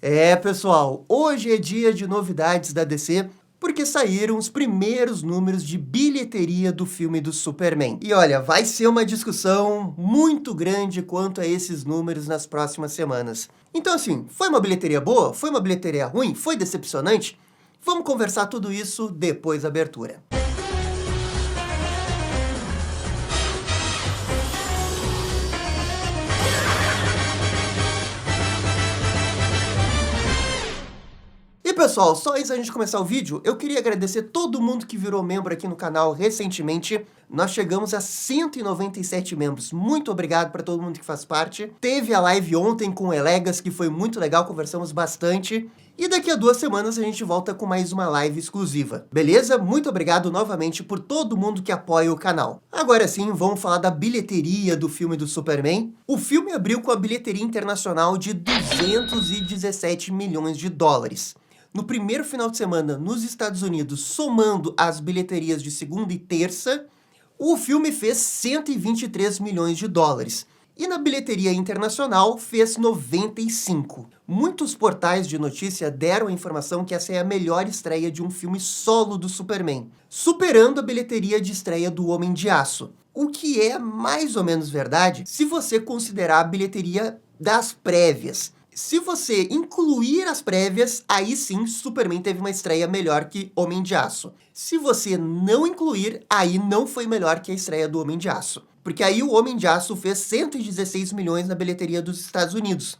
É, pessoal, hoje é dia de novidades da DC, porque saíram os primeiros números de bilheteria do filme do Superman. E olha, vai ser uma discussão muito grande quanto a esses números nas próximas semanas. Então assim, foi uma bilheteria boa? Foi uma bilheteria ruim? Foi decepcionante? Vamos conversar tudo isso depois da abertura. E pessoal, só antes da gente começar o vídeo, eu queria agradecer todo mundo que virou membro aqui no canal recentemente. Nós chegamos a 197 membros. Muito obrigado para todo mundo que faz parte. Teve a live ontem com o Elegas, que foi muito legal, conversamos bastante. E daqui a 2 semanas a gente volta com mais uma live exclusiva. Beleza? Muito obrigado novamente por todo mundo que apoia o canal. Agora sim, vamos falar da bilheteria do filme do Superman. O filme abriu com a bilheteria internacional de 217 milhões de dólares. No primeiro final de semana nos Estados Unidos, somando as bilheterias de segunda e terça, o filme fez 123 milhões de dólares. E na bilheteria internacional fez 95. Muitos portais de notícia deram a informação que essa é a melhor estreia de um filme solo do Superman, superando a bilheteria de estreia do Homem de Aço. O que é mais ou menos verdade se você considerar a bilheteria das prévias. Se você incluir as prévias, aí sim Superman teve uma estreia melhor que Homem de Aço. Se você não incluir, aí não foi melhor que a estreia do Homem de Aço. Porque aí o Homem de Aço fez 116 milhões na bilheteria dos Estados Unidos,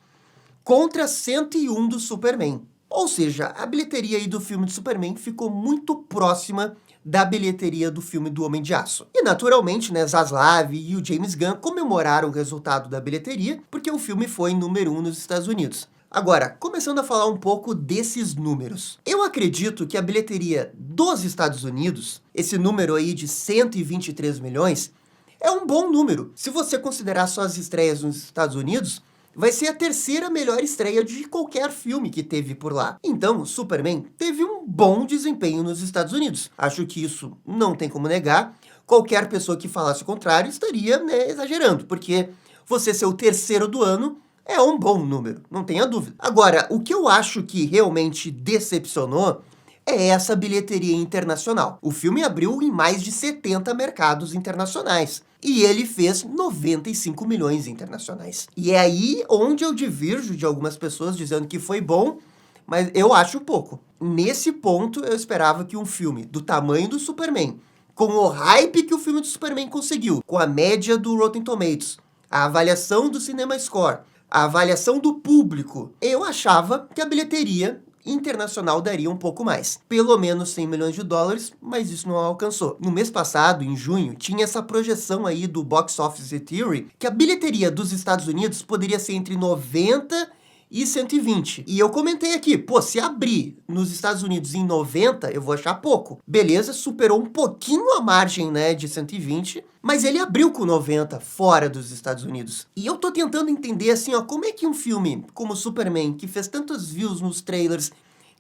contra 101 do Superman. Ou seja, a bilheteria aí do filme do Superman ficou muito próxima da bilheteria do filme do Homem de Aço. E naturalmente, né, Zaslav e o James Gunn comemoraram o resultado da bilheteria, porque o filme foi número 1 nos Estados Unidos. Agora, começando a falar um pouco desses números. Eu acredito que a bilheteria dos Estados Unidos, esse número aí de 123 milhões, é um bom número. Se você considerar só as estreias nos Estados Unidos, vai ser a terceira melhor estreia de qualquer filme que teve por lá. Então, o Superman teve um bom desempenho nos Estados Unidos. Acho que isso não tem como negar. Qualquer pessoa que falasse o contrário estaria, né, exagerando, porque você ser o terceiro do ano é um bom número, não tenha dúvida. Agora, o que eu acho que realmente decepcionou é essa bilheteria internacional. O filme abriu em mais de 70 mercados internacionais. E ele fez 95 milhões internacionais. E é aí onde eu divirjo de algumas pessoas dizendo que foi bom, mas eu acho pouco. Nesse ponto, eu esperava que um filme do tamanho do Superman, com o hype que o filme do Superman conseguiu, com a média do Rotten Tomatoes, a avaliação do Cinema Score, a avaliação do público, eu achava que a bilheteria internacional daria um pouco mais. Pelo menos 100 milhões de dólares, mas isso não alcançou. No mês passado, em junho, tinha essa projeção aí do Box Office Theory, que a bilheteria dos Estados Unidos poderia ser entre 90 e 120. E eu comentei aqui, pô, se abrir nos Estados Unidos em 90, eu vou achar pouco. Beleza, superou um pouquinho a margem, né, de 120, mas ele abriu com 90 fora dos Estados Unidos. E eu tô tentando entender, assim, ó, como é que um filme como Superman, que fez tantos views nos trailers,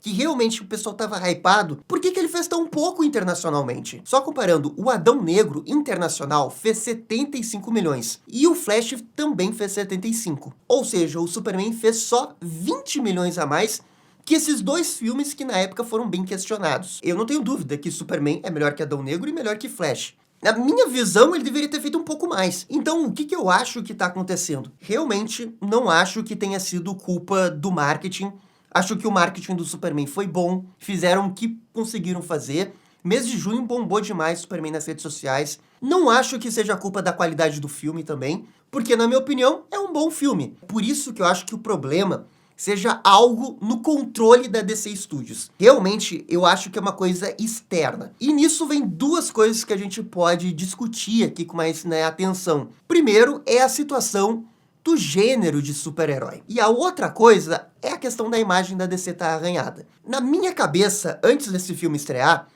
que realmente o pessoal tava hypado, por que ele fez tão pouco internacionalmente? Só comparando, o Adão Negro internacional fez 75 milhões, e o Flash também fez 75. Ou seja, o Superman fez só 20 milhões a mais que esses dois filmes que na época foram bem questionados. Eu não tenho dúvida que Superman é melhor que Adão Negro e melhor que Flash. Na minha visão, ele deveria ter feito um pouco mais. Então, o que eu acho que está acontecendo? Realmente, não acho que tenha sido culpa do marketing. Acho que o marketing do Superman foi bom, fizeram o que conseguiram fazer. Mês de junho bombou demais Superman nas redes sociais. Não acho que seja culpa da qualidade do filme também, porque, na minha opinião, é um bom filme. Por isso que eu acho que o problema seja algo no controle da DC Studios. Realmente, eu acho que é uma coisa externa. E nisso vem duas coisas que a gente pode discutir aqui com mais, né, atenção. Primeiro é a situação do gênero de super-herói. E a outra coisa é a questão da imagem da DC tá arranhada. Na minha cabeça, antes desse filme estrear,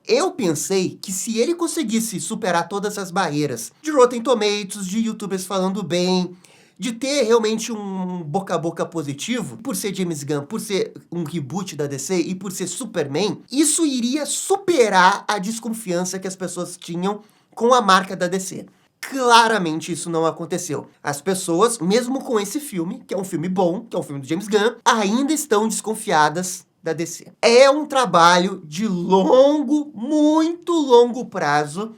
eu pensei que se ele conseguisse superar todas as barreiras de Rotten Tomatoes, de YouTubers falando bem, de ter realmente um boca a boca positivo, por ser James Gunn, por ser um reboot da DC e por ser Superman, isso iria superar a desconfiança que as pessoas tinham com a marca da DC. claramente isso não aconteceu. As pessoas, mesmo com esse filme, que é um filme bom, que é um filme do James Gunn, ainda estão desconfiadas da DC. É um trabalho de muito longo prazo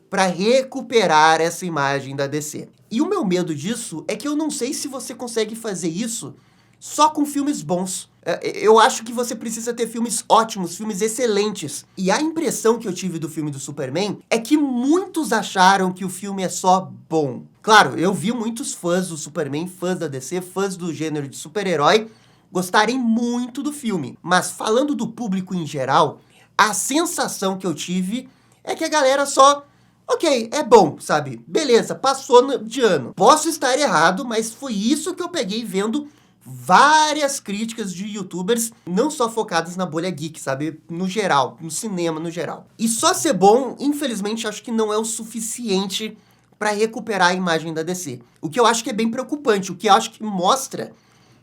para recuperar essa imagem da DC. E o meu medo disso é que eu não sei se você consegue fazer isso só com filmes bons. Eu acho que você precisa ter filmes ótimos, filmes excelentes. E a impressão que eu tive do filme do Superman é que muitos acharam que o filme é só bom. Claro, eu vi muitos fãs do Superman, fãs da DC, fãs do gênero de super-herói, gostarem muito do filme. Mas falando do público em geral, a sensação que eu tive é que a galera só... Ok, é bom, sabe? Beleza, passou de ano. Posso estar errado, mas foi isso que eu peguei vendo várias críticas de youtubers, não só focadas na bolha geek, sabe? No geral, no cinema no geral. E só ser bom, infelizmente, acho que não é o suficiente para recuperar a imagem da DC. O que eu acho que é bem preocupante, o que eu acho que mostra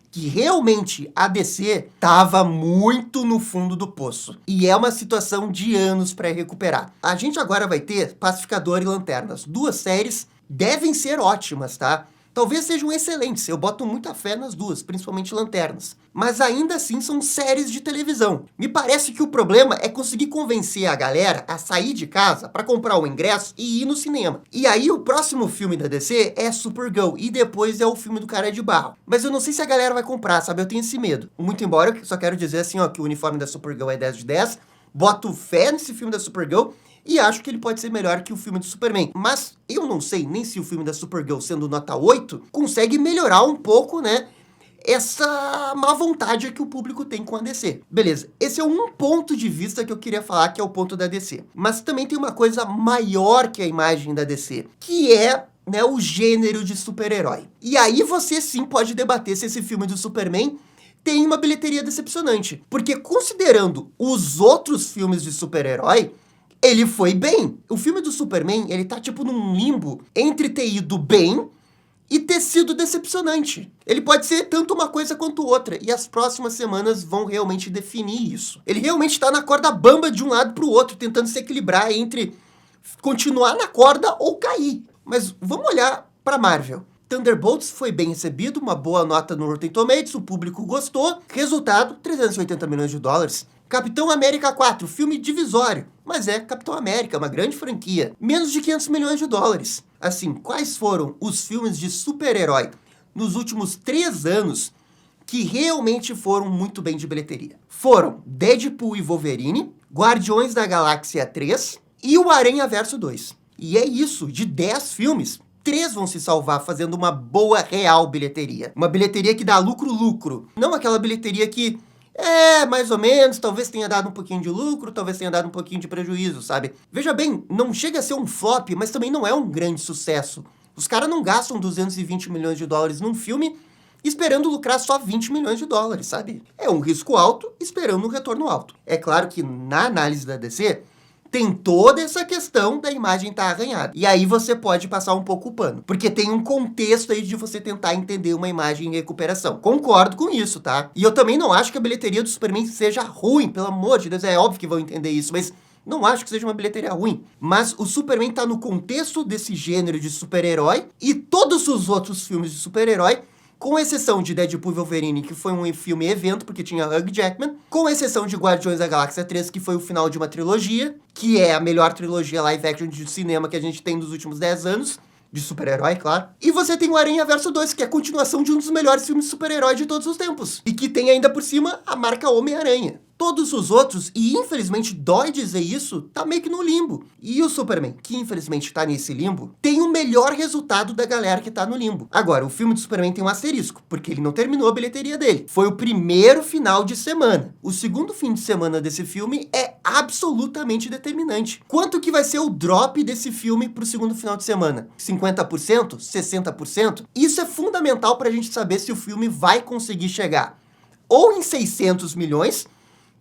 que realmente a DC estava muito no fundo do poço. E é uma situação de anos para recuperar. A gente agora vai ter Pacificador e Lanternas. Duas séries devem ser ótimas, tá? Talvez sejam excelentes, eu boto muita fé nas duas, principalmente Lanternas. Mas ainda assim são séries de televisão. Me parece que o problema é conseguir convencer a galera a sair de casa para comprar o ingresso e ir no cinema. E aí o próximo filme da DC é Supergirl, e depois é o filme do Cara de Barro. Mas eu não sei se a galera vai comprar, sabe? Eu tenho esse medo. Muito embora eu só quero dizer assim, ó, que o uniforme da Supergirl é 10 de 10, boto fé nesse filme da Supergirl, e acho que ele pode ser melhor que o filme do Superman. Mas eu não sei nem se o filme da Supergirl, sendo nota 8, consegue melhorar um pouco, né, essa má vontade que o público tem com a DC. Beleza, esse é um ponto de vista que eu queria falar, que é o ponto da DC. Mas também tem uma coisa maior que a imagem da DC, que é, né, o gênero de super-herói. E aí você sim pode debater se esse filme do Superman tem uma bilheteria decepcionante. Porque considerando os outros filmes de super-herói, ele foi bem. O filme do Superman, ele tá tipo num limbo entre ter ido bem e ter sido decepcionante. Ele pode ser tanto uma coisa quanto outra, e as próximas semanas vão realmente definir isso. Ele realmente tá na corda bamba de um lado pro outro, tentando se equilibrar entre continuar na corda ou cair. Mas vamos olhar pra Marvel. Thunderbolts foi bem recebido, uma boa nota no Rotten Tomatoes, o público gostou. Resultado, 380 milhões de dólares. Capitão América 4, filme divisório, mas é Capitão América, uma grande franquia. Menos de 500 milhões de dólares. Assim, quais foram os filmes de super-herói nos últimos 3 anos que realmente foram muito bem de bilheteria? Foram Deadpool e Wolverine, Guardiões da Galáxia 3 e o Aranhaverso 2. E é isso, de 10 filmes, 3 vão se salvar fazendo uma boa, real bilheteria. Uma bilheteria que dá lucro. Não aquela bilheteria que mais ou menos, talvez tenha dado um pouquinho de lucro, talvez tenha dado um pouquinho de prejuízo, sabe? Veja bem, não chega a ser um flop, mas também não é um grande sucesso. Os caras não gastam 220 milhões de dólares num filme esperando lucrar só 20 milhões de dólares, sabe? É um risco alto esperando um retorno alto. É claro que na análise da DC, tem toda essa questão da imagem estar arranhada. E aí você pode passar um pouco o pano. Porque tem um contexto aí de você tentar entender uma imagem em recuperação. Concordo com isso, tá? E eu também não acho que a bilheteria do Superman seja ruim, pelo amor de Deus. É óbvio que vão entender isso, mas não acho que seja uma bilheteria ruim. Mas o Superman tá no contexto desse gênero de super-herói, e todos os outros filmes de super-herói, com exceção de Deadpool e Wolverine, que foi um filme evento, porque tinha Hugh Jackman, com exceção de Guardiões da Galáxia 3, que foi o final de uma trilogia, que é a melhor trilogia live action de cinema que a gente tem nos últimos 10 anos, de super-herói, claro. E você tem o Aranhaverso 2, que é a continuação de um dos melhores filmes de super-herói de todos os tempos, e que tem ainda por cima a marca Homem-Aranha. Todos os outros, e infelizmente dói dizer isso, tá meio que no limbo. E o Superman, que infelizmente tá nesse limbo, tem o melhor resultado da galera que tá no limbo. Agora, o filme do Superman tem um asterisco, porque ele não terminou a bilheteria dele. Foi o primeiro final de semana. O segundo fim de semana desse filme é absolutamente determinante. Quanto que vai ser o drop desse filme pro segundo final de semana? 50%? 60%? Isso é fundamental pra gente saber se o filme vai conseguir chegar ou em 600 milhões,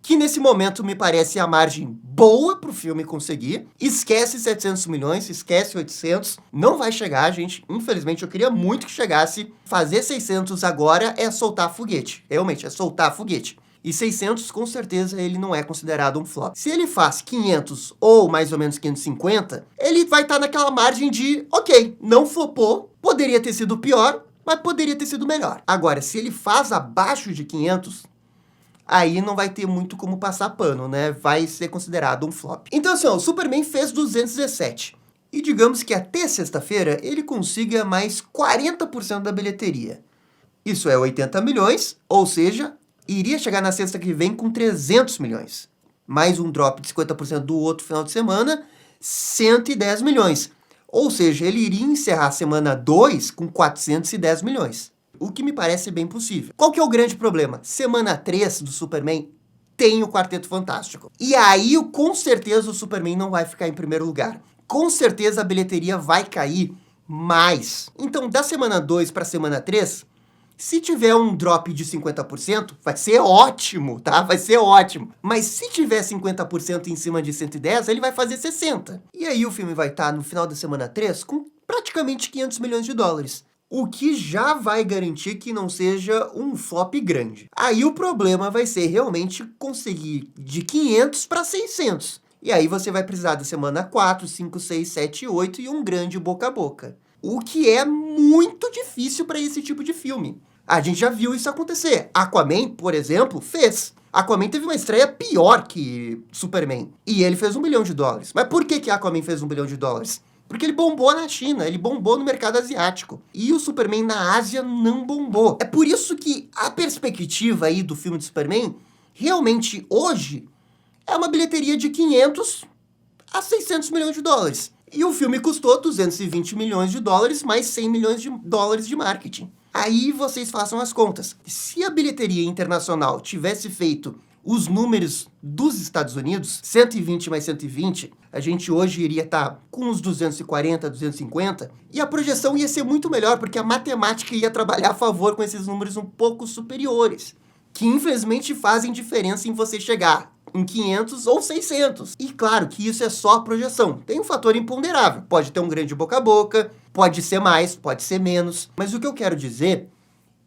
que nesse momento me parece a margem boa pro filme conseguir. Esquece 700 milhões, esquece 800, não vai chegar, gente. Infelizmente, eu queria muito que chegasse. Fazer 600 agora é soltar foguete. Realmente, é soltar foguete. E 600, com certeza, ele não é considerado um flop. Se ele faz 500 ou mais ou menos 550, ele vai estar naquela margem de, ok, não flopou, poderia ter sido pior, mas poderia ter sido melhor. Agora, se ele faz abaixo de 500, aí não vai ter muito como passar pano, né? Vai ser considerado um flop. Então, assim, ó, o Superman fez 217. E digamos que até sexta-feira ele consiga mais 40% da bilheteria. Isso é 80 milhões, ou seja, iria chegar na sexta que vem com 300 milhões. Mais um drop de 50% do outro final de semana, 110 milhões. Ou seja, ele iria encerrar a semana 2 com 410 milhões. O que me parece bem possível. Qual que é o grande problema? Semana 3 do Superman tem o Quarteto Fantástico. E aí, com certeza, o Superman não vai ficar em primeiro lugar. Com certeza, a bilheteria vai cair mais. Então, da semana 2 para a semana 3, se tiver um drop de 50%, vai ser ótimo, tá? Vai ser ótimo. Mas se tiver 50% em cima de 110, ele vai fazer 60. E aí, o filme vai estar, no final da semana 3, com praticamente 500 milhões de dólares. O que já vai garantir que não seja um flop grande. Aí o problema vai ser realmente conseguir de 500 para 600. E aí você vai precisar da semana 4, 5, 6, 7 e 8 e um grande boca a boca. O que é muito difícil para esse tipo de filme. A gente já viu isso acontecer. Aquaman, por exemplo, fez. Aquaman teve uma estreia pior que Superman. E ele fez $1 bilhão. Mas por que Aquaman fez $1 bilhão? Porque ele bombou na China, ele bombou no mercado asiático. E o Superman na Ásia não bombou. É por isso que a perspectiva aí do filme de Superman, realmente hoje, é uma bilheteria de 500 a 600 milhões de dólares. E o filme custou 220 milhões de dólares mais 100 milhões de dólares de marketing. Aí vocês façam as contas. Se a bilheteria internacional tivesse feito os números dos Estados Unidos, 120 mais 120, a gente hoje iria estar com uns 240, 250, e a projeção ia ser muito melhor, porque a matemática ia trabalhar a favor com esses números um pouco superiores, que infelizmente fazem diferença em você chegar em 500 ou 600. E claro que isso é só a projeção. Tem um fator imponderável. Pode ter um grande boca a boca, pode ser mais, pode ser menos. Mas o que eu quero dizer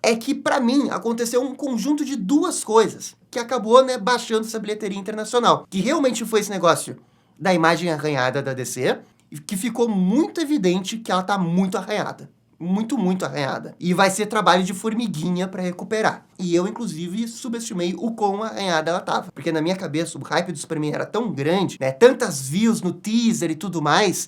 é que, para mim, aconteceu um conjunto de duas coisas que acabou, né, baixando essa bilheteria internacional. Que realmente foi esse negócio da imagem arranhada da DC, e que ficou muito evidente que ela tá muito arranhada. Muito arranhada. E vai ser trabalho de formiguinha para recuperar. E eu, inclusive, subestimei o quão arranhada ela tava. Porque na minha cabeça, o hype do Superman era tão grande, né, tantas views no teaser e tudo mais,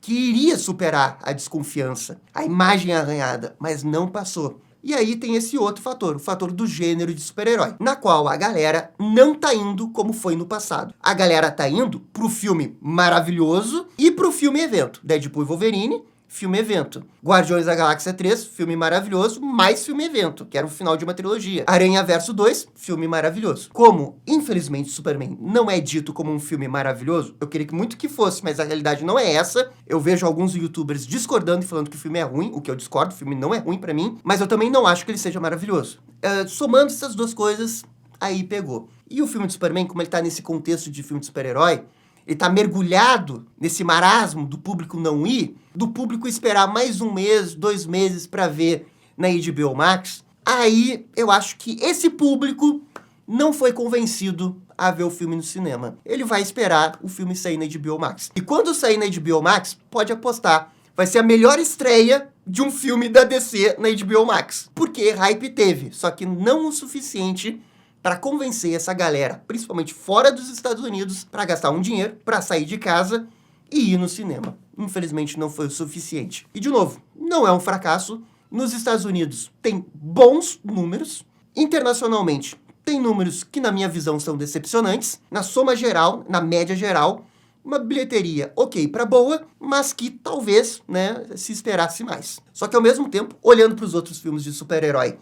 que iria superar a desconfiança, a imagem arranhada, mas não passou. E aí tem esse outro fator, o fator do gênero de super-herói, na qual a galera não tá indo como foi no passado. A galera tá indo pro filme maravilhoso e pro filme evento. Deadpool e Wolverine, filme evento. Guardiões da Galáxia 3, filme maravilhoso, mais filme evento, que era o final de uma trilogia. Aranhaverso 2, filme maravilhoso. Como, infelizmente, Superman não é dito como um filme maravilhoso, eu queria que muito que fosse, mas a realidade não é essa. Eu vejo alguns youtubers discordando e falando que o filme é ruim, o que eu discordo, o filme não é ruim pra mim, mas eu também não acho que ele seja maravilhoso. Somando essas duas coisas, aí pegou. E o filme de Superman, como ele tá nesse contexto de filme de super-herói, ele tá mergulhado nesse marasmo do público não ir, do público esperar mais um mês, 2 meses para ver na HBO Max. Aí eu acho que esse público não foi convencido a ver o filme no cinema. Ele vai esperar o filme sair na HBO Max. E quando sair na HBO Max, pode apostar, vai ser a melhor estreia de um filme da DC na HBO Max. Porque hype teve, só que não o suficiente para convencer essa galera, principalmente fora dos Estados Unidos, para gastar um dinheiro, para sair de casa e ir no cinema. Infelizmente não foi o suficiente. E de novo, não é um fracasso. Nos Estados Unidos tem bons números. Internacionalmente tem números que na minha visão são decepcionantes. Na soma geral, na média geral, uma bilheteria ok para boa, mas que talvez, né, se esperasse mais. Só que ao mesmo tempo, olhando para os outros filmes de super-herói,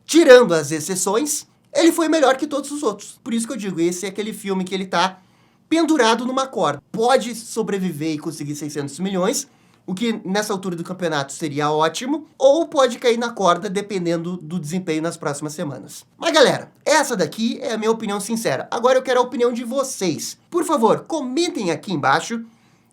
tirando as exceções, ele foi melhor que todos os outros. Por isso que eu digo, esse é aquele filme que ele tá pendurado numa corda. Pode sobreviver e conseguir 600 milhões, o que nessa altura do campeonato seria ótimo, ou pode cair na corda dependendo do desempenho nas próximas semanas. Mas galera, essa daqui é a minha opinião sincera. Agora eu quero a opinião de vocês. Por favor, comentem aqui embaixo.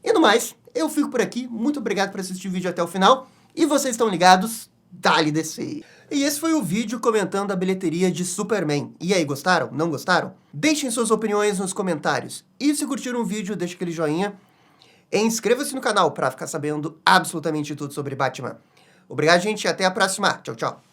E no mais, eu fico por aqui. Muito obrigado por assistir o vídeo até o final. E vocês estão ligados? Dale DC! E esse foi o vídeo comentando a bilheteria de Superman. E aí, gostaram? Não gostaram? Deixem suas opiniões nos comentários. E se curtiram o vídeo, deixa aquele joinha. E inscreva-se no canal para ficar sabendo absolutamente tudo sobre Batman. Obrigado, gente, e até a próxima. Tchau, tchau.